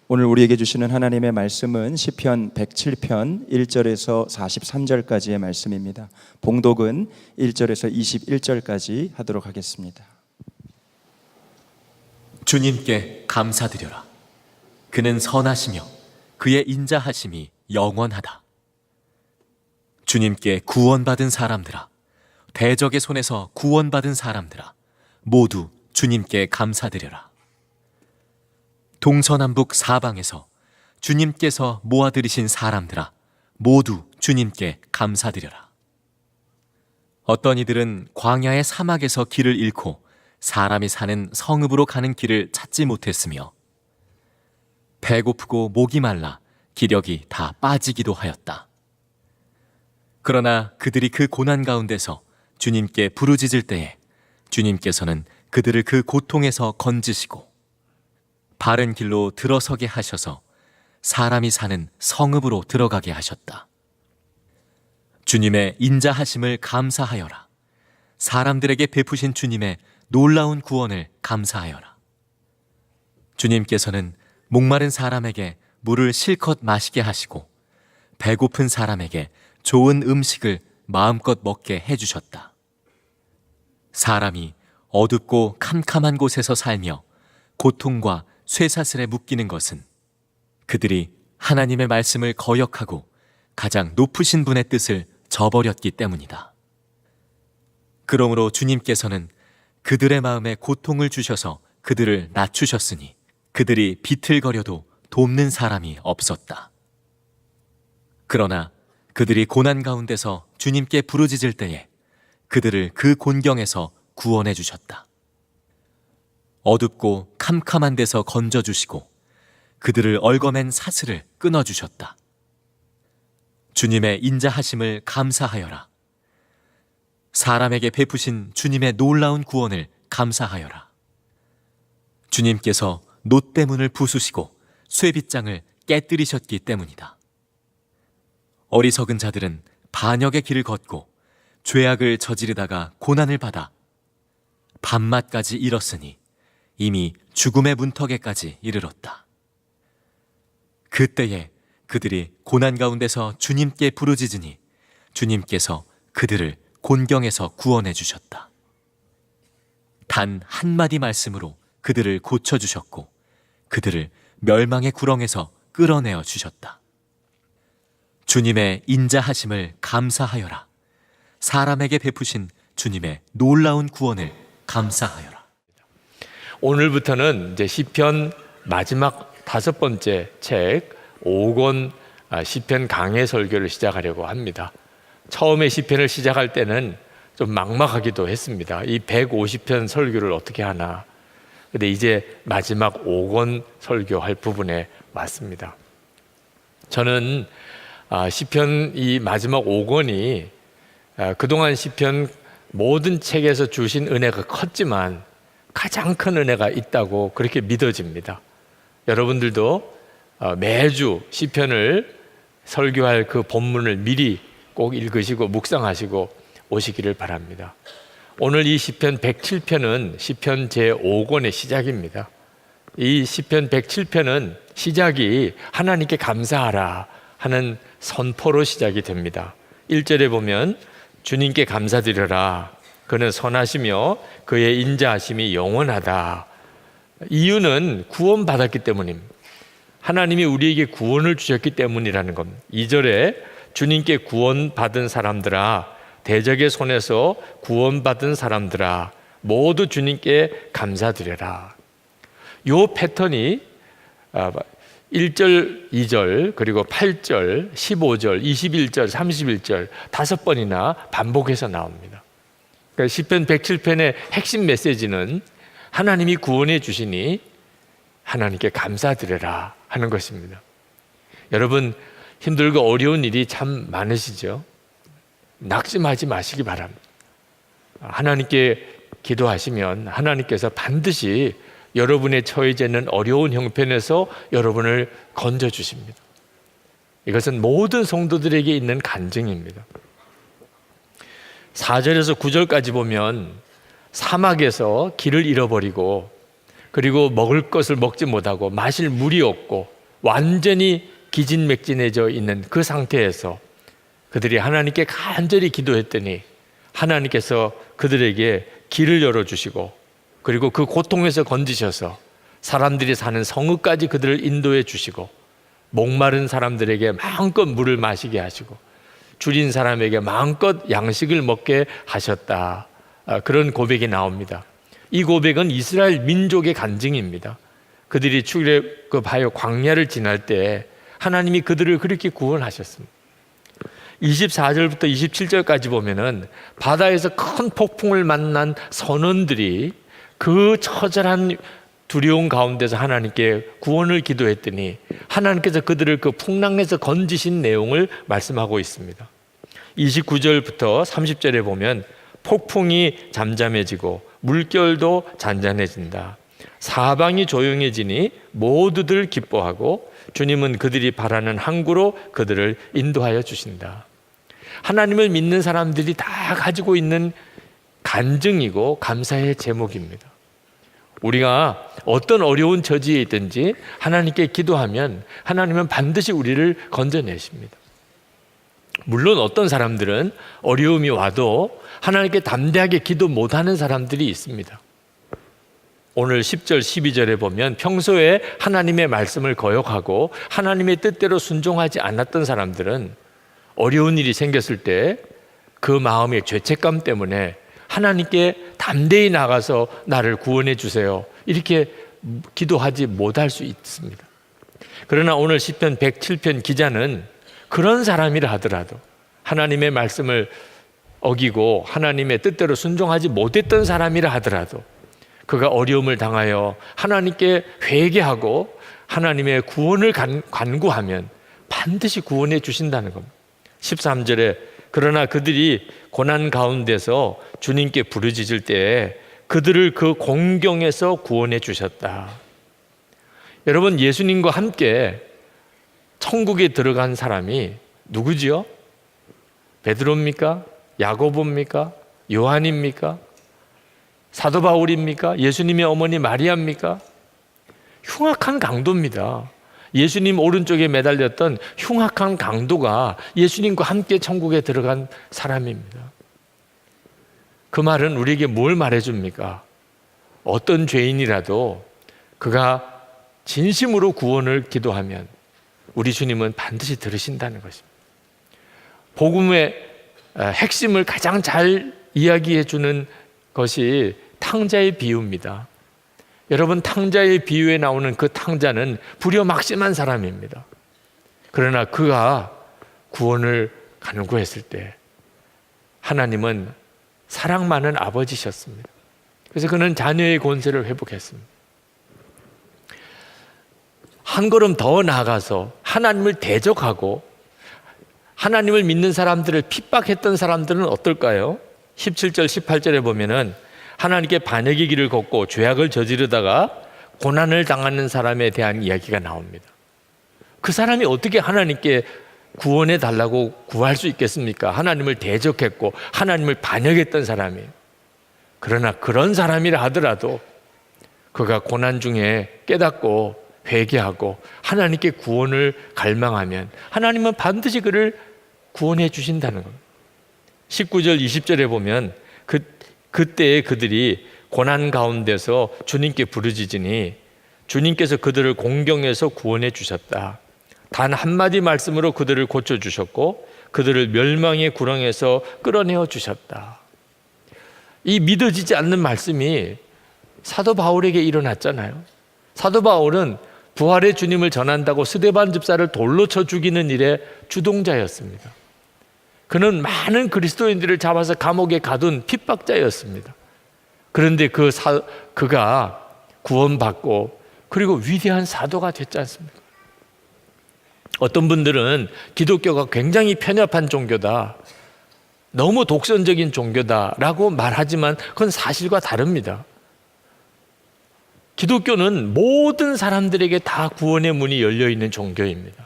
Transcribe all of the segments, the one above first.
오늘 우리에게 주시는 하나님의 말씀은 시편 107편 1절에서 43절까지의 말씀입니다. 봉독은 1절에서 21절까지 하도록 하겠습니다. 주님께 감사드려라. 그는 선하시며 그의 인자하심이 영원하다. 주님께 구원받은 사람들아, 대적의 손에서 구원받은 사람들아, 모두 주님께 감사드려라. 동서남북 사방에서 주님께서 모아들이신 사람들아, 모두 주님께 감사드려라. 어떤 이들은 광야의 사막에서 길을 잃고 사람이 사는 성읍으로 가는 길을 찾지 못했으며, 배고프고 목이 말라 기력이 다 빠지기도 하였다. 그러나 그들이 그 고난 가운데서 주님께 부르짖을 때에 주님께서는 그들을 그 고통에서 건지시고 바른 길로 들어서게 하셔서 사람이 사는 성읍으로 들어가게 하셨다. 주님의 인자하심을 감사하여라. 사람들에게 베푸신 주님의 놀라운 구원을 감사하여라. 주님께서는 목마른 사람에게 물을 실컷 마시게 하시고 배고픈 사람에게 좋은 음식을 마음껏 먹게 해주셨다. 사람이 어둡고 캄캄한 곳에서 살며 고통과 쇠사슬에 묶이는 것은 그들이 하나님의 말씀을 거역하고 가장 높으신 분의 뜻을 저버렸기 때문이다. 그러므로 주님께서는 그들의 마음에 고통을 주셔서 그들을 낮추셨으니 그들이 비틀거려도 돕는 사람이 없었다. 그러나 그들이 고난 가운데서 주님께 부르짖을 때에 그들을 그 곤경에서 구원해 주셨다. 어둡고 캄캄한 데서 건져주시고 그들을 얽어맨 사슬을 끊어주셨다. 주님의 인자하심을 감사하여라. 사람에게 베푸신 주님의 놀라운 구원을 감사하여라. 주님께서 놋대문을 부수시고 쇠빗장을 깨뜨리셨기 때문이다. 어리석은 자들은 반역의 길을 걷고 죄악을 저지르다가 고난을 받아 밤낮까지 이뤘으니 이미 죽음의 문턱에까지 이르렀다. 그때에 그들이 고난 가운데서 주님께 부르짖으니 주님께서 그들을 곤경에서 구원해 주셨다. 단 한마디 말씀으로 그들을 고쳐주셨고 그들을 멸망의 구렁에서 끌어내어 주셨다. 주님의 인자하심을 감사하여라. 사람에게 베푸신 주님의 놀라운 구원을 감사하여라. 오늘부터는 이제 시편 마지막 5번째 책 5권 시편 강해 설교를 시작하려고 합니다. 처음에 시편을 시작할 때는 좀 막막하기도 했습니다. 이 150편 설교를 어떻게 하나. 근데 이제 마지막 5권 설교할 부분에 왔습니다. 저는 시편 이 마지막 5권이 그동안 시편 모든 책에서 주신 은혜가 컸지만 가장 큰 은혜가 있다고 그렇게 믿어집니다. 여러분들도 매주 시편을 설교할 그 본문을 미리 꼭 읽으시고 묵상하시고 오시기를 바랍니다. 오늘 이 시편 107편은 시편 제5권의 시작입니다. 이 시편 107편은 시작이 하나님께 감사하라 하는 선포로 시작이 됩니다. 1절에 보면 주님께 감사드려라. 그는 선하시며 그의 인자하심이 영원하다. 이유는 구원받았기 때문입니다. 하나님이 우리에게 구원을 주셨기 때문이라는 겁니다. 2절에 주님께 구원받은 사람들아, 대적의 손에서 구원받은 사람들아, 모두 주님께 감사드려라. 이 패턴이 1절, 2절, 그리고 8절, 15절, 21절, 31절 5번이나 반복해서 나옵니다. 그러니까 시편 107편의 핵심 메시지는 하나님이 구원해 주시니 하나님께 감사드려라 하는 것입니다. 여러분, 힘들고 어려운 일이 참 많으시죠? 낙심하지 마시기 바랍니다. 하나님께 기도하시면 하나님께서 반드시 여러분의 처해져 있는 어려운 형편에서 여러분을 건져주십니다. 이것은 모든 성도들에게 있는 간증입니다. 4절에서 9절까지 보면 사막에서 길을 잃어버리고 그리고 먹을 것을 먹지 못하고 마실 물이 없고 완전히 기진맥진해져 있는 그 상태에서 그들이 하나님께 간절히 기도했더니 하나님께서 그들에게 길을 열어주시고 그리고 그 고통에서 건지셔서 사람들이 사는 성읍까지 그들을 인도해 주시고 목마른 사람들에게 마음껏 물을 마시게 하시고 줄인 사람에게 마음껏 양식을 먹게 하셨다. 그런 고백이 나옵니다. 이 고백은 이스라엘 민족의 간증입니다. 그들이 출애굽하여 광야를 지날 때 하나님이 그들을 그렇게 구원하셨습니다. 24절부터 27절까지 보면은 바다에서 큰 폭풍을 만난 선원들이 그 처절한 두려움 가운데서 하나님께 구원을 기도했더니 하나님께서 그들을 그 풍랑에서 건지신 내용을 말씀하고 있습니다. 29절부터 30절에 보면 폭풍이 잠잠해지고 물결도 잔잔해진다. 사방이 조용해지니 모두들 기뻐하고 주님은 그들이 바라는 항구로 그들을 인도하여 주신다. 하나님을 믿는 사람들이 다 가지고 있는 간증이고 감사의 제목입니다. 우리가 어떤 어려운 처지에 있든지 하나님께 기도하면 하나님은 반드시 우리를 건져내십니다. 물론 어떤 사람들은 어려움이 와도 하나님께 담대하게 기도 못하는 사람들이 있습니다. 오늘 10절 12절에 보면 평소에 하나님의 말씀을 거역하고 하나님의 뜻대로 순종하지 않았던 사람들은 어려운 일이 생겼을 때 그 마음의 죄책감 때문에 하나님께 담대히 나가서 나를 구원해 주세요 이렇게 기도하지 못할 수 있습니다. 그러나 오늘 시편 107편 기자는 그런 사람이라 하더라도 하나님의 말씀을 어기고 하나님의 뜻대로 순종하지 못했던 사람이라 하더라도 그가 어려움을 당하여 하나님께 회개하고 하나님의 구원을 간구하면 반드시 구원해 주신다는 겁니다. 13절에 그러나 그들이 고난 가운데서 주님께 부르짖을 때에 그들을 그 공경에서 구원해 주셨다. 여러분, 예수님과 함께 천국에 들어간 사람이 누구지요? 베드로입니까? 야고보입니까? 요한입니까? 사도 바울입니까? 예수님의 어머니 마리아입니까? 흉악한 강도입니다. 예수님 오른쪽에 매달렸던 흉악한 강도가 예수님과 함께 천국에 들어간 사람입니다. 그 말은 우리에게 뭘 말해줍니까? 어떤 죄인이라도 그가 진심으로 구원을 기도하면 우리 주님은 반드시 들으신다는 것입니다. 복음의 핵심을 가장 잘 이야기해 주는 것이 탕자의 비유입니다. 여러분, 탕자의 비유에 나오는 그 탕자는 불효막심한 사람입니다. 그러나 그가 구원을 간구했을 때 하나님은 사랑 많은 아버지셨습니다. 그래서 그는 자녀의 권세를 회복했습니다. 한 걸음 더 나아가서 하나님을 대적하고 하나님을 믿는 사람들을 핍박했던 사람들은 어떨까요? 17절 18절에 보면은 하나님께 반역의 길을 걷고 죄악을 저지르다가 고난을 당하는 사람에 대한 이야기가 나옵니다. 그 사람이 어떻게 하나님께 구원해 달라고 구할 수 있겠습니까? 하나님을 대적했고 하나님을 반역했던 사람이. 그러나 그런 사람이라 하더라도 그가 고난 중에 깨닫고 회개하고 하나님께 구원을 갈망하면 하나님은 반드시 그를 구원해 주신다는 겁니다. 19절 20절에 보면 그때에 그들이 고난 가운데서 주님께 부르짖으니 주님께서 그들을 공경해서 구원해 주셨다. 단 한마디 말씀으로 그들을 고쳐주셨고 그들을 멸망의 구렁에서 끌어내어 주셨다. 이 믿어지지 않는 말씀이 사도 바울에게 일어났잖아요. 사도 바울은 부활의 주님을 전한다고 스데반 집사를 돌로 쳐 죽이는 일의 주동자였습니다. 그는 많은 그리스도인들을 잡아서 감옥에 가둔 핍박자였습니다. 그런데 그가 구원받고 그리고 위대한 사도가 됐지 않습니까? 어떤 분들은 기독교가 굉장히 편협한 종교다, 너무 독선적인 종교다라고 말하지만 그건 사실과 다릅니다. 기독교는 모든 사람들에게 다 구원의 문이 열려있는 종교입니다.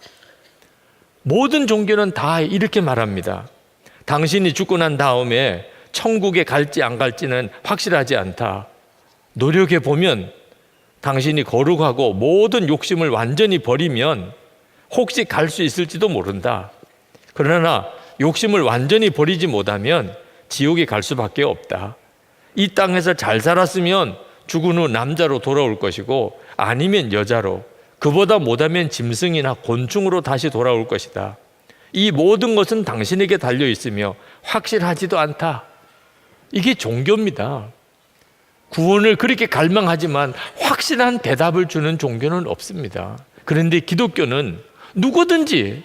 모든 종교는 다 이렇게 말합니다. 당신이 죽고 난 다음에 천국에 갈지 안 갈지는 확실하지 않다. 노력해 보면 당신이 거룩하고 모든 욕심을 완전히 버리면 혹시 갈 수 있을지도 모른다. 그러나 욕심을 완전히 버리지 못하면 지옥에 갈 수밖에 없다. 이 땅에서 잘 살았으면 죽은 후 남자로 돌아올 것이고 아니면 여자로, 그보다 못하면 짐승이나 곤충으로 다시 돌아올 것이다. 이 모든 것은 당신에게 달려 있으며 확실하지도 않다. 이게 종교입니다. 구원을 그렇게 갈망하지만 확실한 대답을 주는 종교는 없습니다. 그런데 기독교는 누구든지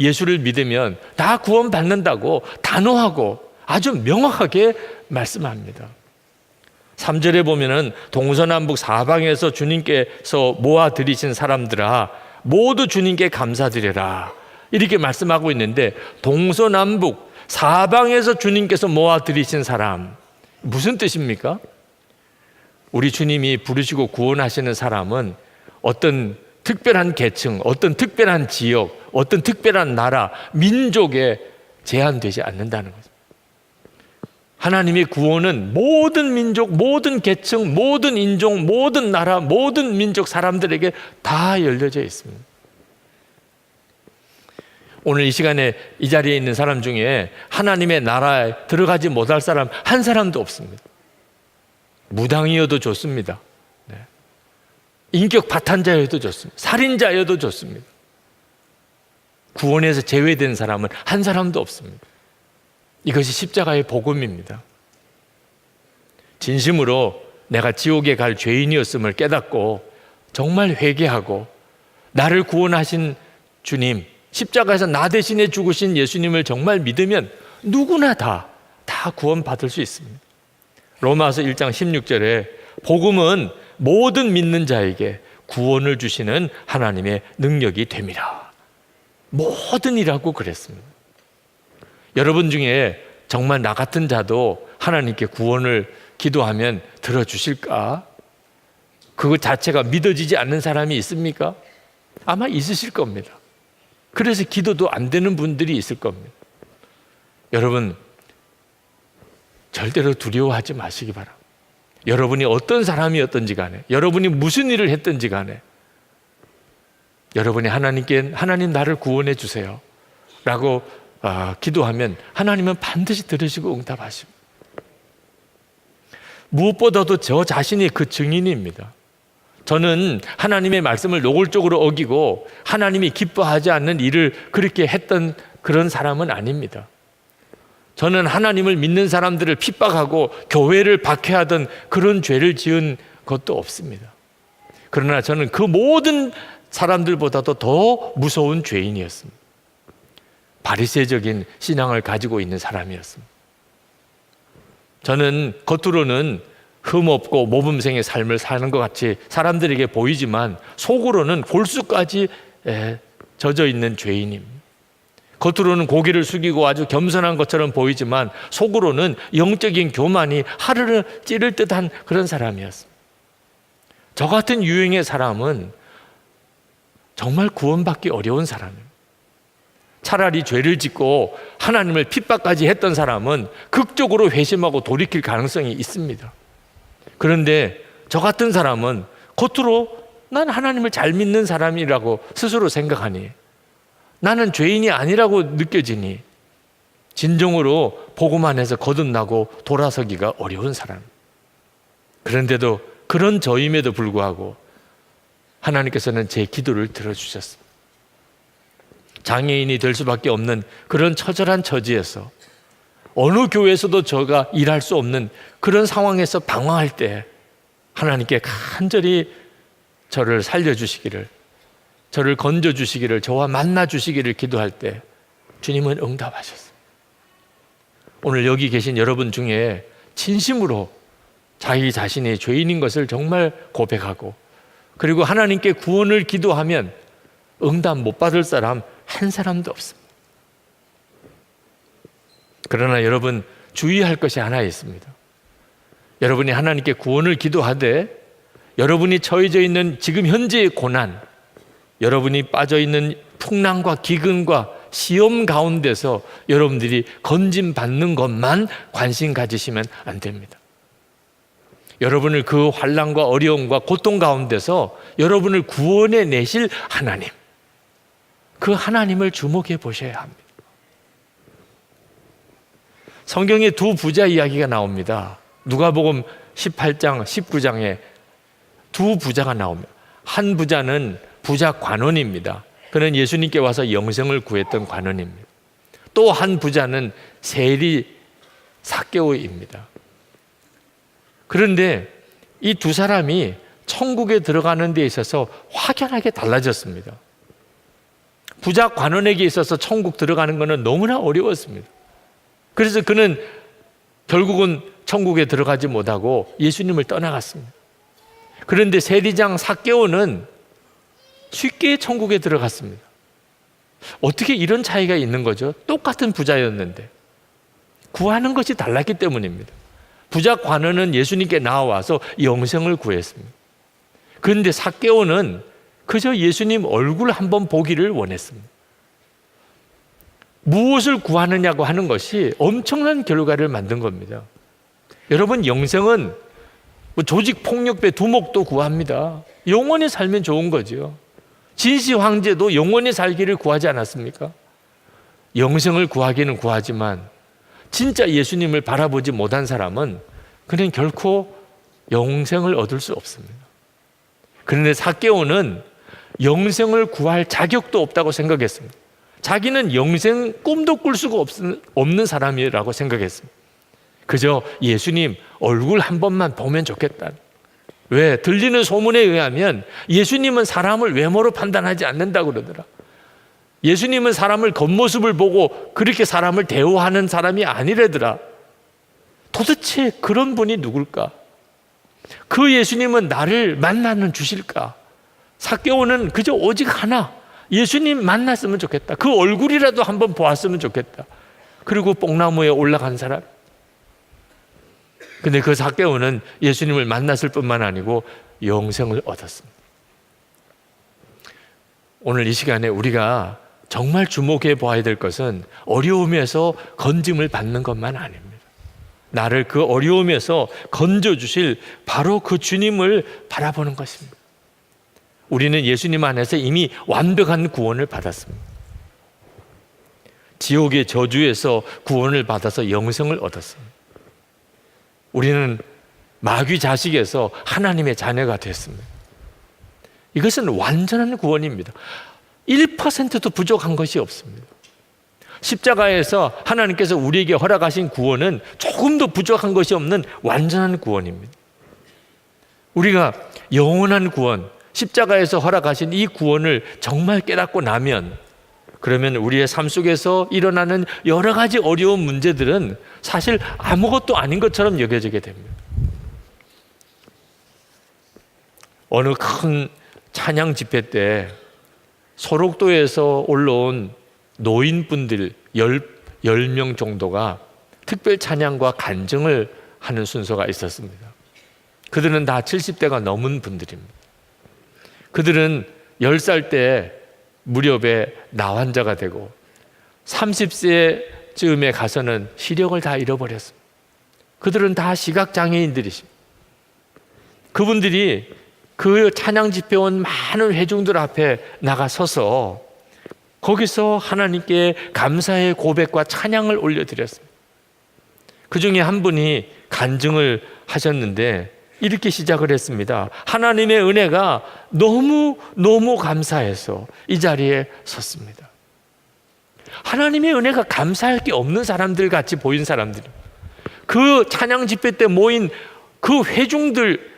예수를 믿으면 다 구원받는다고 단호하고 아주 명확하게 말씀합니다. 3절에 보면은 동서남북 사방에서 주님께서 모아들이신 사람들아 모두 주님께 감사드려라 이렇게 말씀하고 있는데, 동서남북 사방에서 주님께서 모아들이신 사람, 무슨 뜻입니까? 우리 주님이 부르시고 구원하시는 사람은 어떤 특별한 계층, 어떤 특별한 지역, 어떤 특별한 나라, 민족에 제한되지 않는다는 거죠. 하나님의 구원은 모든 민족, 모든 계층, 모든 인종, 모든 나라, 모든 민족 사람들에게 다 열려져 있습니다. 오늘 이 시간에 이 자리에 있는 사람 중에 하나님의 나라에 들어가지 못할 사람 한 사람도 없습니다. 무당이어도 좋습니다. 네. 인격 파탄자여도 좋습니다. 살인자여도 좋습니다. 구원에서 제외된 사람은 한 사람도 없습니다. 이것이 십자가의 복음입니다. 진심으로 내가 지옥에 갈 죄인이었음을 깨닫고 정말 회개하고 나를 구원하신 주님, 십자가에서 나 대신에 죽으신 예수님을 정말 믿으면 누구나 다 구원받을 수 있습니다. 로마서 1장 16절에 복음은 모든 믿는 자에게 구원을 주시는 하나님의 능력이 됨이라. 모든이라고 그랬습니다. 여러분 중에 정말 나 같은 자도 하나님께 구원을 기도하면 들어주실까? 그것 자체가 믿어지지 않는 사람이 있습니까? 아마 있으실 겁니다. 그래서 기도도 안 되는 분들이 있을 겁니다. 여러분, 절대로 두려워하지 마시기 바랍니다. 여러분이 어떤 사람이었든지 간에, 여러분이 무슨 일을 했든지 간에, 여러분이 하나님께 하나님 나를 구원해 주세요 라고 기도하면 하나님은 반드시 들으시고 응답하십니다. 무엇보다도 저 자신이 그 증인입니다. 저는 하나님의 말씀을 노골적으로 어기고 하나님이 기뻐하지 않는 일을 그렇게 했던 그런 사람은 아닙니다. 저는 하나님을 믿는 사람들을 핍박하고 교회를 박해하던 그런 죄를 지은 것도 없습니다. 그러나 저는 그 모든 사람들보다도 더 무서운 죄인이었습니다. 바리새적인 신앙을 가지고 있는 사람이었습니다. 저는 겉으로는 흠없고 모범생의 삶을 사는 것 같이 사람들에게 보이지만 속으로는 골수까지 젖어 있는 죄인입니다. 겉으로는 고개를 숙이고 아주 겸손한 것처럼 보이지만 속으로는 영적인 교만이 하루를 찌를 듯한 그런 사람이었습니다. 저 같은 유형의 사람은 정말 구원받기 어려운 사람입니다. 차라리 죄를 짓고 하나님을 핍박까지 했던 사람은 극적으로 회심하고 돌이킬 가능성이 있습니다. 그런데 저 같은 사람은 겉으로 난 하나님을 잘 믿는 사람이라고 스스로 생각하니, 나는 죄인이 아니라고 느껴지니 진정으로 복음 안에서 거듭나고 돌아서기가 어려운 사람. 그런데도 그런 저임에도 불구하고 하나님께서는 제 기도를 들어주셨습니다. 장애인이 될 수밖에 없는 그런 처절한 처지에서 어느 교회에서도 저가 일할 수 없는 그런 상황에서 방황할 때 하나님께 간절히 저를 살려주시기를, 저를 건져주시기를, 저와 만나주시기를 기도할 때 주님은 응답하셨습니다. 오늘 여기 계신 여러분 중에 진심으로 자기 자신이 죄인인 것을 정말 고백하고 그리고 하나님께 구원을 기도하면 응답 못 받을 사람 한 사람도 없습니다. 그러나 여러분 주의할 것이 하나 있습니다. 여러분이 하나님께 구원을 기도하되 여러분이 처해져 있는 지금 현재의 고난, 여러분이 빠져 있는 풍랑과 기근과 시험 가운데서 여러분들이 건짐 받는 것만 관심 가지시면 안 됩니다. 여러분을 그 환난과 어려움과 고통 가운데서 여러분을 구원해 내실 하나님, 그 하나님을 주목해 보셔야 합니다. 성경에 두 부자 이야기가 나옵니다. 누가복음 18장, 19장에 두 부자가 나옵니다. 한 부자는 부자 관원입니다. 그는 예수님께 와서 영생을 구했던 관원입니다. 또 한 부자는 세리 삭개오입니다. 그런데 이 두 사람이 천국에 들어가는 데 있어서 확연하게 달라졌습니다. 부자 관원에게 있어서 천국 들어가는 것은 너무나 어려웠습니다. 그래서 그는 결국은 천국에 들어가지 못하고 예수님을 떠나갔습니다. 그런데 세리장 삭개오는 쉽게 천국에 들어갔습니다. 어떻게 이런 차이가 있는 거죠? 똑같은 부자였는데 구하는 것이 달랐기 때문입니다. 부자 관원은 예수님께 나와서 영생을 구했습니다. 그런데 삭개오는 그저 예수님 얼굴 한번 보기를 원했습니다. 무엇을 구하느냐고 하는 것이 엄청난 결과를 만든 겁니다. 여러분, 영생은 조직 폭력배 두목도 구합니다. 영원히 살면 좋은 거죠. 진시 황제도 영원히 살기를 구하지 않았습니까? 영생을 구하기는 구하지만 진짜 예수님을 바라보지 못한 사람은 그는 결코 영생을 얻을 수 없습니다. 그런데 삭개오는 영생을 구할 자격도 없다고 생각했습니다. 자기는 영생 꿈도 꿀 수가 없는 사람이라고 생각했습니다. 그저 예수님 얼굴 한 번만 보면 좋겠다. 왜? 들리는 소문에 의하면 예수님은 사람을 외모로 판단하지 않는다고 그러더라. 예수님은 사람을 겉모습을 보고 그렇게 사람을 대우하는 사람이 아니래더라. 도대체 그런 분이 누굴까? 그 예수님은 나를 만나는 주실까? 삭개오는 그저 오직 하나, 예수님 만났으면 좋겠다. 그 얼굴이라도 한번 보았으면 좋겠다. 그리고 뽕나무에 올라간 사람. 근데 그 삭개오는 예수님을 만났을 뿐만 아니고 영생을 얻었습니다. 오늘 이 시간에 우리가 정말 주목해 보아야 될 것은 어려움에서 건짐을 받는 것만 아닙니다. 나를 그 어려움에서 건져주실 바로 그 주님을 바라보는 것입니다. 우리는 예수님 안에서 이미 완벽한 구원을 받았습니다. 지옥의 저주에서 구원을 받아서 영생을 얻었습니다. 우리는 마귀 자식에서 하나님의 자녀가 됐습니다. 이것은 완전한 구원입니다. 1%도 부족한 것이 없습니다. 십자가에서 하나님께서 우리에게 허락하신 구원은 조금도 부족한 것이 없는 완전한 구원입니다. 우리가 영원한 구원, 십자가에서 허락하신 이 구원을 정말 깨닫고 나면, 그러면 우리의 삶 속에서 일어나는 여러 가지 어려운 문제들은 사실 아무것도 아닌 것처럼 여겨지게 됩니다. 어느 큰 찬양 집회 때 소록도에서 올라온 노인분들 10명 정도가 특별 찬양과 간증을 하는 순서가 있었습니다. 그들은 다 70대가 넘은 분들입니다. 그들은 10살 때 무렵에 나환자가 되고 30세쯤에 가서는 시력을 다 잃어버렸습니다. 그들은 다 시각장애인들이십니다. 그분들이 그 찬양 집회 온 많은 회중들 앞에 나가 서서 거기서 하나님께 감사의 고백과 찬양을 올려드렸습니다. 그 중에 한 분이 간증을 하셨는데 이렇게 시작을 했습니다. 하나님의 은혜가 너무 감사해서 이 자리에 섰습니다. 하나님의 은혜가 감사할 게 없는 사람들 같이 보인 사람들이, 그 찬양 집회 때 모인 그 회중들,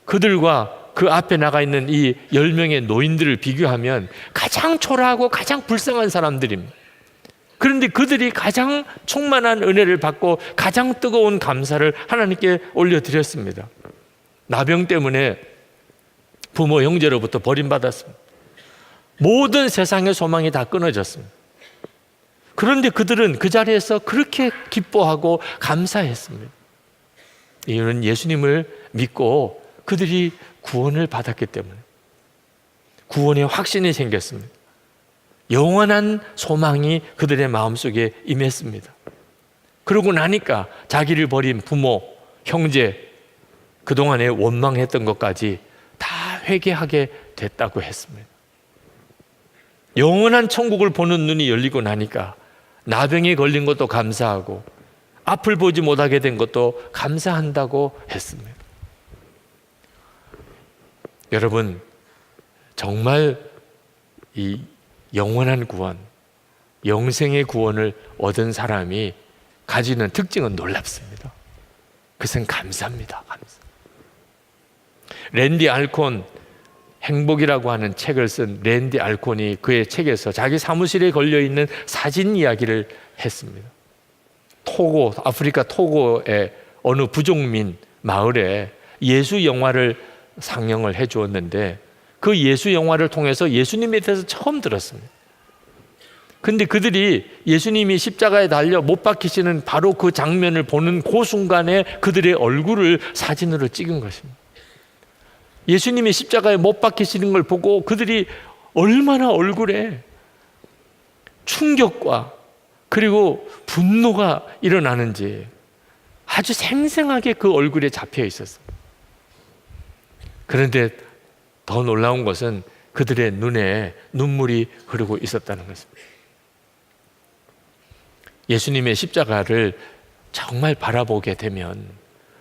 그들과 그 앞에 나가 있는 이 10명의 노인들을 비교하면 가장 초라하고 가장 불쌍한 사람들입니다. 그런데 그들이 가장 충만한 은혜를 받고 가장 뜨거운 감사를 하나님께 올려드렸습니다. 나병 때문에 부모 형제로부터 버림받았습니다. 모든 세상의 소망이 다 끊어졌습니다. 그런데 그들은 그 자리에서 그렇게 기뻐하고 감사했습니다. 이유는 예수님을 믿고 그들이 구원을 받았기 때문에 구원의 확신이 생겼습니다. 영원한 소망이 그들의 마음속에 임했습니다. 그러고 나니까 자기를 버린 부모, 형제, 그동안에 원망했던 것까지 다 회개하게 됐다고 했습니다. 영원한 천국을 보는 눈이 열리고 나니까 나병에 걸린 것도 감사하고 앞을 보지 못하게 된 것도 감사한다고 했습니다. 여러분, 정말 이 영원한 구원, 영생의 구원을 얻은 사람이 가지는 특징은 놀랍습니다. 그것은 감사입니다. 감사. 랜디 알콘, 행복이라고 하는 책을 쓴 랜디 알콘이 그의 책에서 자기 사무실에 걸려있는 사진 이야기를 했습니다. 토고, 아프리카 토고의 어느 부족민 마을에 예수 영화를 상영을 해 주었는데 그 예수 영화를 통해서 예수님에 대해서 처음 들었습니다. 근데 그들이 예수님이 십자가에 달려 못 박히시는 바로 그 장면을 보는 그 순간에 그들의 얼굴을 사진으로 찍은 것입니다. 예수님이 십자가에 못 박히시는 걸 보고 그들이 얼마나 얼굴에 충격과 그리고 분노가 일어나는지 아주 생생하게 그 얼굴에 잡혀 있었어요. 그런데 더 놀라운 것은 그들의 눈에 눈물이 흐르고 있었다는 것입니다. 예수님의 십자가를 정말 바라보게 되면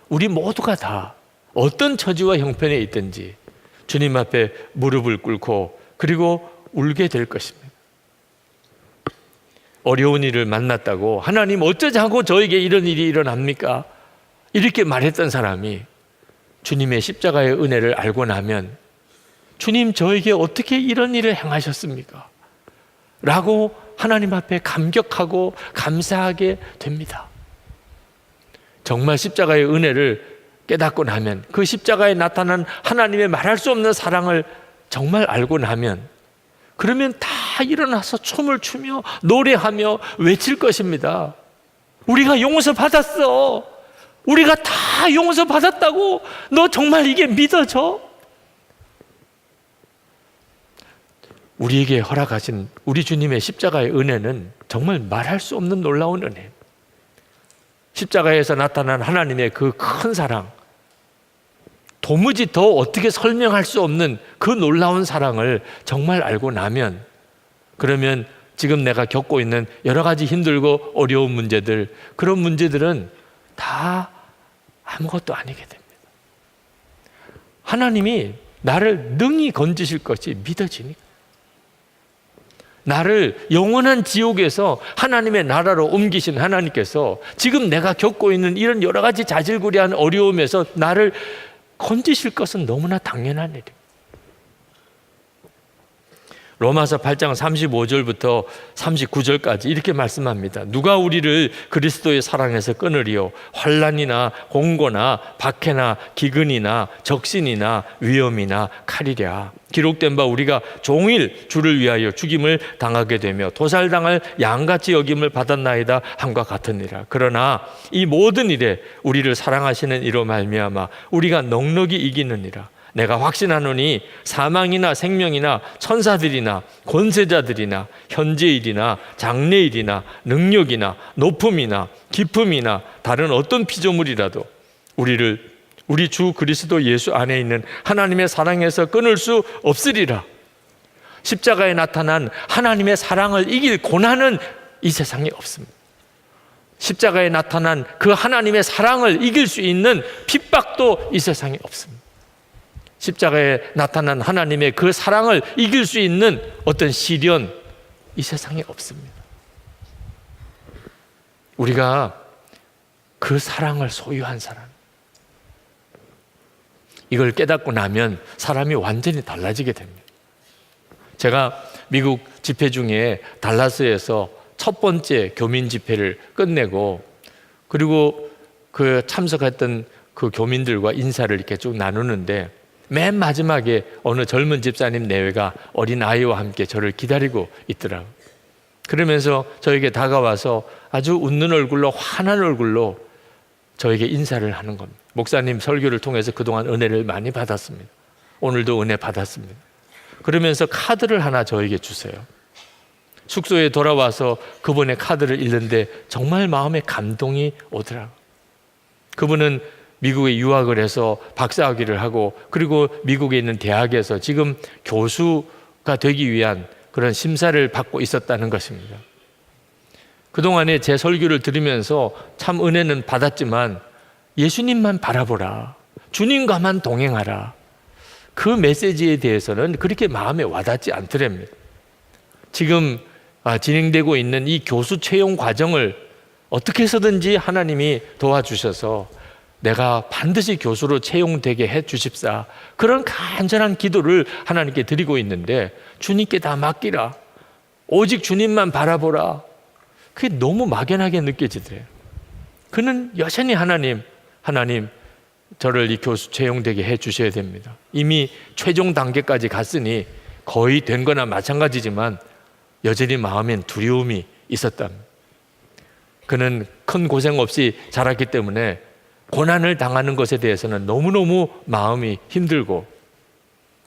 우리 모두가 다 어떤 처지와 형편에 있든지 주님 앞에 무릎을 꿇고 그리고 울게 될 것입니다. 어려운 일을 만났다고 하나님 어쩌자고 저에게 이런 일이 일어납니까? 이렇게 말했던 사람이 주님의 십자가의 은혜를 알고 나면 주님 저에게 어떻게 이런 일을 행하셨습니까? 라고 하나님 앞에 감격하고 감사하게 됩니다. 정말 십자가의 은혜를 깨닫고 나면 그 십자가에 나타난 하나님의 말할 수 없는 사랑을 정말 알고 나면 그러면 다 일어나서 춤을 추며 노래하며 외칠 것입니다. 우리가 용서받았어. 우리가 다 용서받았다고. 너 정말 이게 믿어져? 우리에게 허락하신 우리 주님의 십자가의 은혜는 정말 말할 수 없는 놀라운 은혜. 십자가에서 나타난 하나님의 그 큰 사랑, 도무지 더 어떻게 설명할 수 없는 그 놀라운 사랑을 정말 알고 나면 그러면 지금 내가 겪고 있는 여러 가지 힘들고 어려운 문제들, 그런 문제들은 다 아무것도 아니게 됩니다. 하나님이 나를 능히 건지실 것이 믿어지니까. 나를 영원한 지옥에서 하나님의 나라로 옮기신 하나님께서 지금 내가 겪고 있는 이런 여러 가지 자질구레한 어려움에서 나를 건지실 것은 너무나 당연한 일입니다. 로마서 8장 35절부터 39절까지 이렇게 말씀합니다. 누가 우리를 그리스도의 사랑에서 끊으리요? 환난이나 공고나 박해나 기근이나 적신이나 위험이나 칼이랴. 기록된 바 우리가 종일 주를 위하여 죽임을 당하게 되며 도살당할 양같이 여김을 받았나이다 함과 같으니라. 그러나 이 모든 일에 우리를 사랑하시는 이로 말미암아 우리가 넉넉히 이기느니라. 내가 확신하노니 사망이나 생명이나 천사들이나 권세자들이나 현재일이나 장래일이나 능력이나 높음이나 깊음이나 다른 어떤 피조물이라도 우리 주 그리스도 예수 안에 있는 하나님의 사랑에서 끊을 수 없으리라. 십자가에 나타난 하나님의 사랑을 이길 고난은 이 세상에 없습니다. 십자가에 나타난 그 하나님의 사랑을 이길 수 있는 핍박도 이 세상에 없습니다. 십자가에 나타난 하나님의 그 사랑을 이길 수 있는 어떤 시련 이 세상에 없습니다. 우리가 그 사랑을 소유한 사람, 이걸 깨닫고 나면 사람이 완전히 달라지게 됩니다. 제가 미국 집회 중에 달라스에서 첫 번째 교민 집회를 끝내고 그리고 그 참석했던 그 교민들과 인사를 이렇게 쭉 나누는데 맨 마지막에 어느 젊은 집사님 내외가 어린 아이와 함께 저를 기다리고 있더라고요. 그러면서 저에게 다가와서 아주 웃는 얼굴로 환한 얼굴로 저에게 인사를 하는 겁니다. 목사님 설교를 통해서 그동안 은혜를 많이 받았습니다. 오늘도 은혜 받았습니다. 그러면서 카드를 하나 저에게 주세요. 숙소에 돌아와서 그분의 카드를 읽는데 정말 마음에 감동이 오더라고요. 그분은 미국에 유학을 해서 박사학위를 하고 그리고 미국에 있는 대학에서 지금 교수가 되기 위한 그런 심사를 받고 있었다는 것입니다. 그동안에 제 설교를 들으면서 참 은혜는 받았지만 예수님만 바라보라, 주님과만 동행하라, 그 메시지에 대해서는 그렇게 마음에 와닿지 않더랍니다. 지금 진행되고 있는 이 교수 채용 과정을 어떻게 해서든지 하나님이 도와주셔서 내가 반드시 교수로 채용되게 해 주십사, 그런 간절한 기도를 하나님께 드리고 있는데 주님께 다 맡기라, 오직 주님만 바라보라, 그게 너무 막연하게 느껴지더래요. 그는 여전히 하나님 저를 이 교수 채용되게 해 주셔야 됩니다. 이미 최종 단계까지 갔으니 거의 된 거나 마찬가지지만 여전히 마음엔 두려움이 있었답니다. 그는 큰 고생 없이 자랐기 때문에 고난을 당하는 것에 대해서는 너무너무 마음이 힘들고,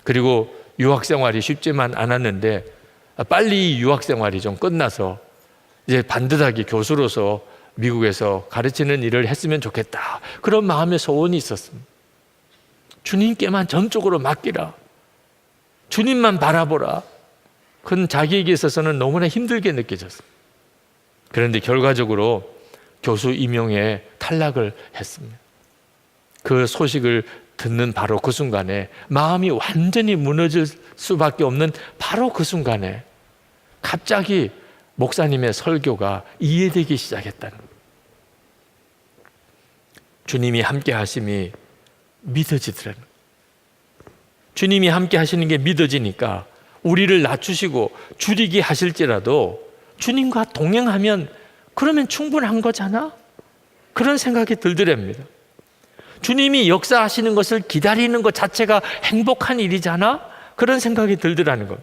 그리고 유학 생활이 쉽지만 않았는데 빨리 유학 생활이 좀 끝나서 이제 반듯하게 교수로서 미국에서 가르치는 일을 했으면 좋겠다, 그런 마음의 소원이 있었습니다. 주님께만 전적으로 맡기라, 주님만 바라보라, 그건 자기에게 있어서는 너무나 힘들게 느껴졌습니다. 그런데 결과적으로 교수 임용에 탈락을 했습니다. 그 소식을 듣는 바로 그 순간에 마음이 완전히 무너질 수밖에 없는 바로 그 순간에 갑자기 목사님의 설교가 이해되기 시작했다는 거예요. 주님이 함께 하심이 믿어지더라는 거예요. 주님이 함께 하시는 게 믿어지니까 우리를 낮추시고 줄이게 하실지라도 주님과 동행하면 그러면 충분한 거잖아? 그런 생각이 들더랍니다. 주님이 역사하시는 것을 기다리는 것 자체가 행복한 일이잖아? 그런 생각이 들더라는 것.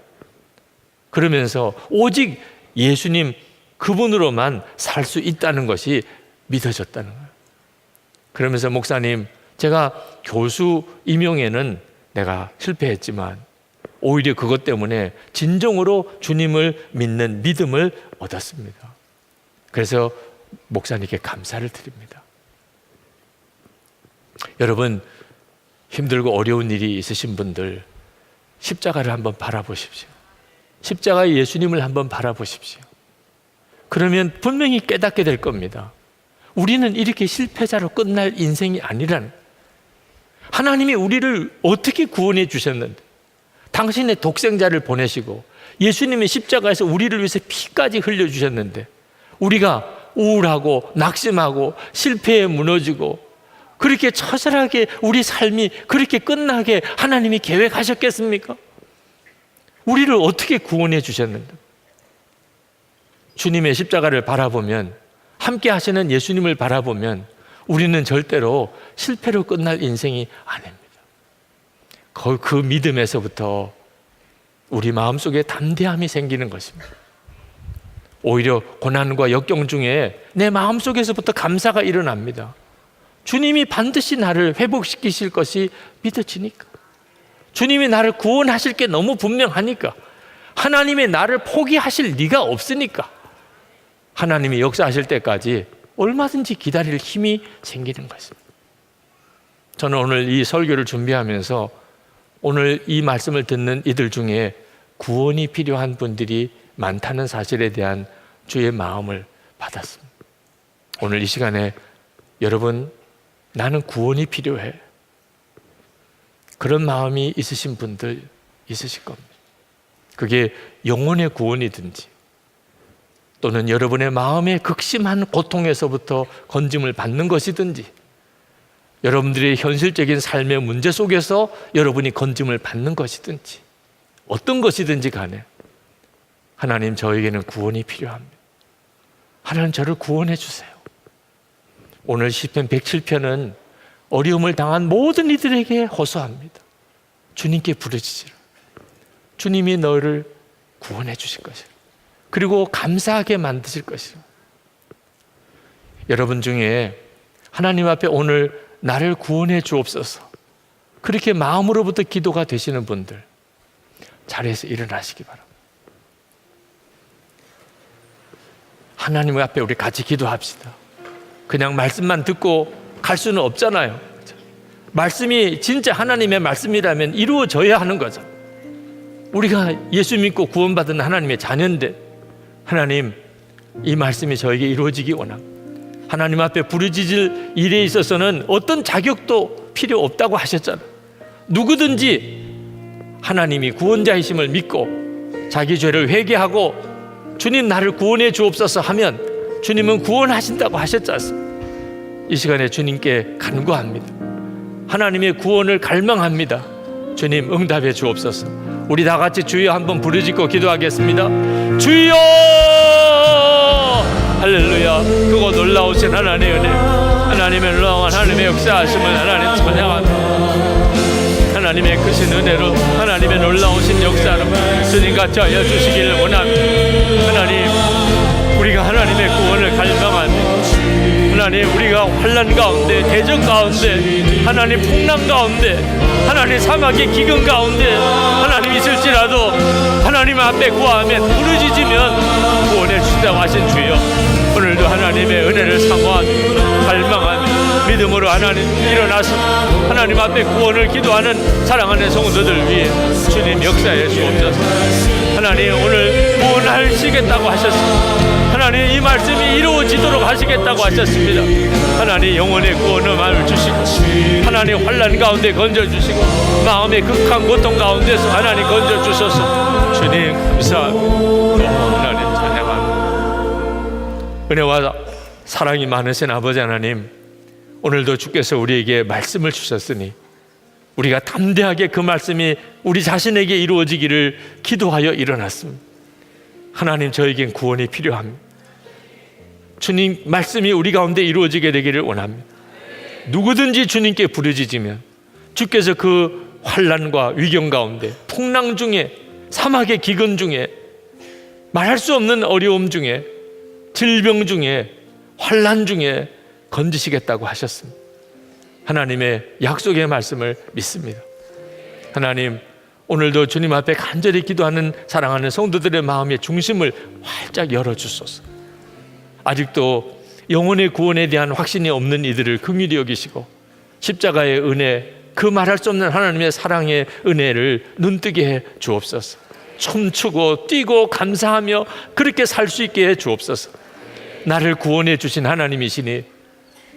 그러면서 오직 예수님 그분으로만 살 수 있다는 것이 믿어졌다는 거예요. 그러면서 목사님, 제가 교수 임용에는 내가 실패했지만 오히려 그것 때문에 진정으로 주님을 믿는 믿음을 얻었습니다. 그래서 목사님께 감사를 드립니다. 여러분, 힘들고 어려운 일이 있으신 분들 십자가를 한번 바라보십시오. 십자가의 예수님을 한번 바라보십시오. 그러면 분명히 깨닫게 될 겁니다. 우리는 이렇게 실패자로 끝날 인생이 아니라는, 하나님이 우리를 어떻게 구원해 주셨는데 당신의 독생자를 보내시고 예수님이 십자가에서 우리를 위해서 피까지 흘려주셨는데 우리가 우울하고 낙심하고 실패에 무너지고 그렇게 처절하게 우리 삶이 그렇게 끝나게 하나님이 계획하셨겠습니까? 우리를 어떻게 구원해 주셨는데, 주님의 십자가를 바라보면, 함께 하시는 예수님을 바라보면 우리는 절대로 실패로 끝날 인생이 아닙니다. 그 믿음에서부터 우리 마음속에 담대함이 생기는 것입니다. 오히려 고난과 역경 중에 내 마음속에서부터 감사가 일어납니다. 주님이 반드시 나를 회복시키실 것이 믿어지니까, 주님이 나를 구원하실 게 너무 분명하니까, 하나님의 나를 포기하실 리가 없으니까 하나님이 역사하실 때까지 얼마든지 기다릴 힘이 생기는 것입니다. 저는 오늘 이 설교를 준비하면서 오늘 이 말씀을 듣는 이들 중에 구원이 필요한 분들이 많다는 사실에 대한 주의 마음을 받았습니다. 오늘 이 시간에 여러분, 나는 구원이 필요해, 그런 마음이 있으신 분들 있으실 겁니다. 그게 영혼의 구원이든지 또는 여러분의 마음의 극심한 고통에서부터 건짐을 받는 것이든지, 여러분들의 현실적인 삶의 문제 속에서 여러분이 건짐을 받는 것이든지, 어떤 것이든지 간에 하나님, 저에게는 구원이 필요합니다. 하나님, 저를 구원해 주세요. 오늘 시편 107편은 어려움을 당한 모든 이들에게 호소합니다. 주님께 부르짖으라. 주님이 너를 구원해 주실 것이라. 그리고 감사하게 만드실 것이라. 여러분 중에 하나님 앞에 오늘 나를 구원해 주옵소서, 그렇게 마음으로부터 기도가 되시는 분들 자리에서 일어나시기 바랍니다. 하나님 앞에 우리 같이 기도합시다. 그냥 말씀만 듣고 갈 수는 없잖아요. 말씀이 진짜 하나님의 말씀이라면 이루어져야 하는 거죠. 우리가 예수 믿고 구원받은 하나님의 자녀인데, 하나님, 이 말씀이 저에게 이루어지기 원합니다. 하나님 앞에 부르짖을 일에 있어서는 어떤 자격도 필요 없다고 하셨잖아요. 누구든지 하나님이 구원자이심을 믿고 자기 죄를 회개하고 주님 나를 구원해 주옵소서 하면 주님은 구원하신다고 하셨지 않습니까? 이 시간에 주님께 간구합니다. 하나님의 구원을 갈망합니다. 주님 응답해 주옵소서. 우리 다 같이 주여 한번 부르짖고 기도하겠습니다. 주여! 할렐루야. 그거 놀라우신 하나님의 은혜, 하나님의 놀라운 하나님의 역사하심을 하나님 찬양합니다. 하나님의 크신 은혜로, 하나님의 놀라우신 역사로 주님 같이 하여 주시기를 원합니다. 하나님, 우리가 하나님의 구원을 갈망합니다. 하나님, 우리가 환난 가운데, 대적 가운데, 하나님 풍랑 가운데, 하나님 사막의 기근 가운데 하나님 있을지라도 하나님 앞에 구하면, 부르짖으면 구원해 주신다고 하신 주여, 오늘도 하나님의 은혜를 사모하며 갈망하며 믿음으로 하나님 일어나서 하나님 앞에 구원을 기도하는 사랑하는 성도들 위해 주님 역사해 주옵소서. 하나님, 오늘 구원하시겠다고 하셨습니다. 하나님, 이 말씀이 이루어지도록 하시겠다고 하셨습니다. 하나님, 영혼의 구원을 마음을 주시고, 하나님 환난 가운데 건져주시고, 마음의 극한 고통 가운데서 하나님 건져주셔서 주님 감사합니다. 하나님 찬양합니다. 은혜와 사랑이 많으신 아버지 하나님, 오늘도 주께서 우리에게 말씀을 주셨으니 우리가 담대하게 그 말씀이 우리 자신에게 이루어지기를 기도하여 일어났습니다. 하나님, 저에겐 구원이 필요합니다. 주님 말씀이 우리 가운데 이루어지게 되기를 원합니다. 누구든지 주님께 부르짖으면 주께서 그 환난과 위경 가운데, 풍랑 중에, 사막의 기근 중에, 말할 수 없는 어려움 중에, 질병 중에, 환난 중에 건지시겠다고 하셨습니다. 하나님의 약속의 말씀을 믿습니다. 하나님, 오늘도 주님 앞에 간절히 기도하는 사랑하는 성도들의 마음의 중심을 활짝 열어주소서. 아직도 영혼의 구원에 대한 확신이 없는 이들을 긍휼히 여기시고 십자가의 은혜, 그 말할 수 없는 하나님의 사랑의 은혜를 눈뜨게 해 주옵소서. 춤추고 뛰고 감사하며 그렇게 살 수 있게 해 주옵소서. 나를 구원해 주신 하나님이시니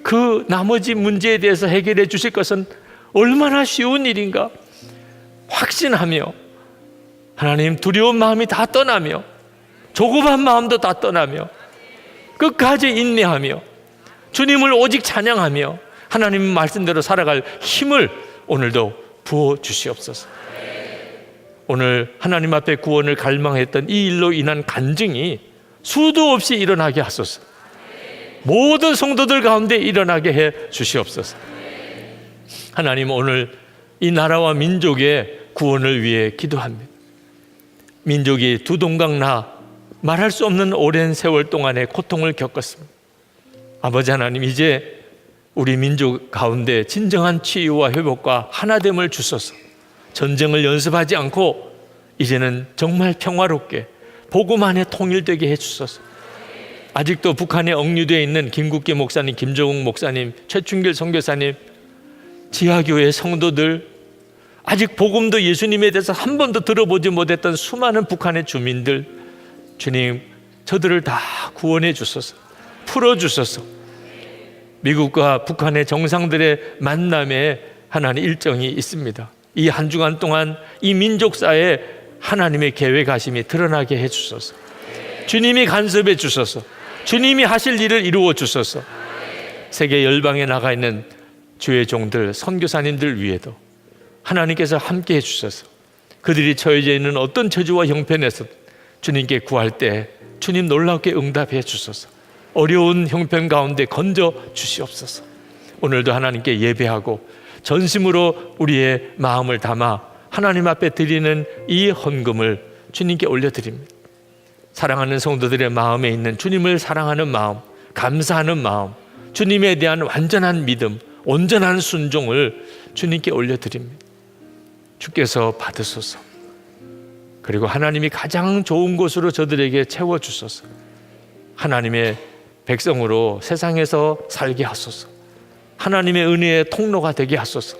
그 나머지 문제에 대해서 해결해 주실 것은 얼마나 쉬운 일인가 확신하며, 하나님, 두려운 마음이 다 떠나며, 조급한 마음도 다 떠나며, 끝까지 인내하며 주님을 오직 찬양하며 하나님 말씀대로 살아갈 힘을 오늘도 부어 주시옵소서. 오늘 하나님 앞에 구원을 갈망했던 이 일로 인한 간증이 수도 없이 일어나게 하소서. 모든 성도들 가운데 일어나게 해 주시옵소서. 하나님, 오늘 이 나라와 민족의 구원을 위해 기도합니다. 민족이 두 동강 나 말할 수 없는 오랜 세월 동안의 고통을 겪었습니다. 아버지 하나님, 이제 우리 민족 가운데 진정한 치유와 회복과 하나됨을 주소서. 전쟁을 연습하지 않고 이제는 정말 평화롭게 복음 안에 통일되게 해주소서. 아직도 북한에 억류되어 있는 김국기 목사님, 김종욱 목사님, 최춘길 선교사님, 지하교회 성도들, 아직 복음도 예수님에 대해서 한 번도 들어보지 못했던 수많은 북한의 주민들, 주님, 저들을 다 구원해 주소서. 풀어주소서. 미국과 북한의 정상들의 만남에 하나님 일정이 있습니다. 이 한 주간 동안 이 민족사에 하나님의 계획하심이 드러나게 해 주소서. 주님이 간섭해 주소서. 주님이 하실 일을 이루어 주소서. 세계 열방에 나가 있는 주의 종들, 선교사님들 위에도 하나님께서 함께 해 주소서. 그들이 처해져 있는 어떤 저주와 형편에서 주님께 구할 때 주님 놀랍게 응답해 주소서. 어려운 형편 가운데 건져 주시옵소서. 오늘도 하나님께 예배하고 전심으로 우리의 마음을 담아 하나님 앞에 드리는 이 헌금을 주님께 올려드립니다. 사랑하는 성도들의 마음에 있는 주님을 사랑하는 마음, 감사하는 마음, 주님에 대한 완전한 믿음, 온전한 순종을 주님께 올려드립니다. 주께서 받으소서. 그리고 하나님이 가장 좋은 곳으로 저들에게 채워주소서. 하나님의 백성으로 세상에서 살게 하소서. 하나님의 은혜의 통로가 되게 하소서.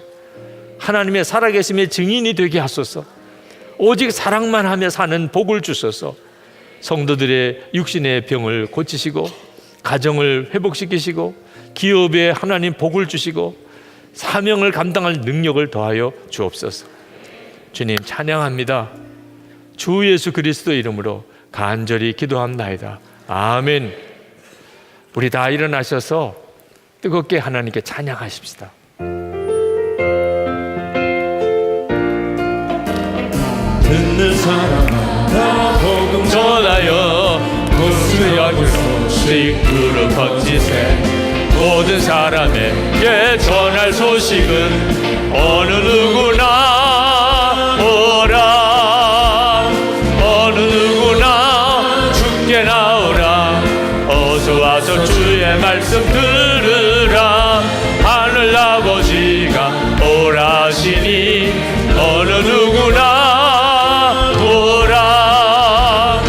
하나님의 살아계심의 증인이 되게 하소서. 오직 사랑만 하며 사는 복을 주소서. 성도들의 육신의 병을 고치시고 가정을 회복시키시고 기업에 하나님 복을 주시고 사명을 감당할 능력을 더하여 주옵소서. 주님 찬양합니다. 주 예수 그리스도 이름으로 간절히 기도합나이다. 아멘. 우리 다 일어나셔서 뜨겁게 하나님께 찬양하십시다. 듣는 사람마다 복음 전하여 구수하게 소식 그룹 번지세. 모든 사람에게 전할 소식은 어느 누구나 오라. 어느 누구나 주께 나오라. 어서 와서 주의 말씀 들으라. 하늘 아버지가 오라시니 어느 누구나 오라.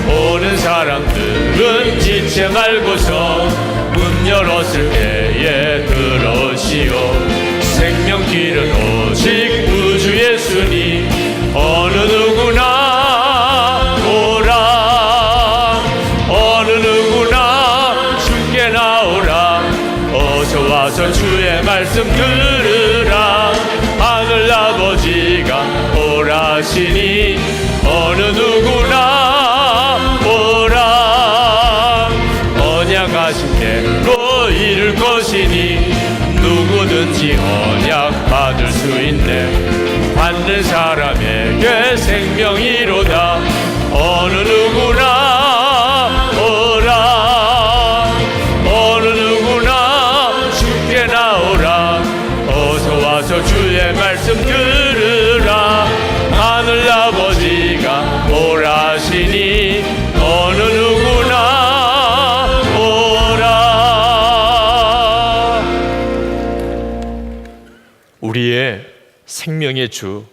오는 사람들은 지체 말고서 문 열었을 때에 들어오시오. 생명길은 오직 우주 예수니 어느 누구나 오라. 어느 누구나 주께 나오라. 어서 와서 주의 말씀 들으라. 하늘 아버지가 오라시니 어느 누구나 오라. 언약하신 대로 이룰 것이니 누구든지 언약 받을 수 있네. 받는 사람에게 생명이로다. 어느 누구나 오라. 어느 누구나 주께 나오라. 어서 와서 주의 말씀 들으라. 하늘 아버지가 오라시니 어느 누구나 오라. 우리의 생명의 주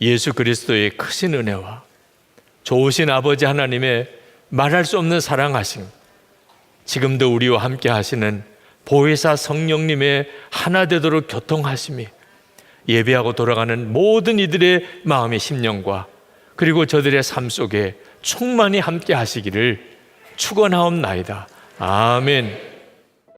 예수 그리스도의 크신 은혜와 좋으신 아버지 하나님의 말할 수 없는 사랑하심, 지금도 우리와 함께 하시는 보혜사 성령님의 하나 되도록 교통하심이 예배하고 돌아가는 모든 이들의 마음의 심령과 그리고 저들의 삶 속에 충만히 함께 하시기를 축원하옵나이다. 아멘.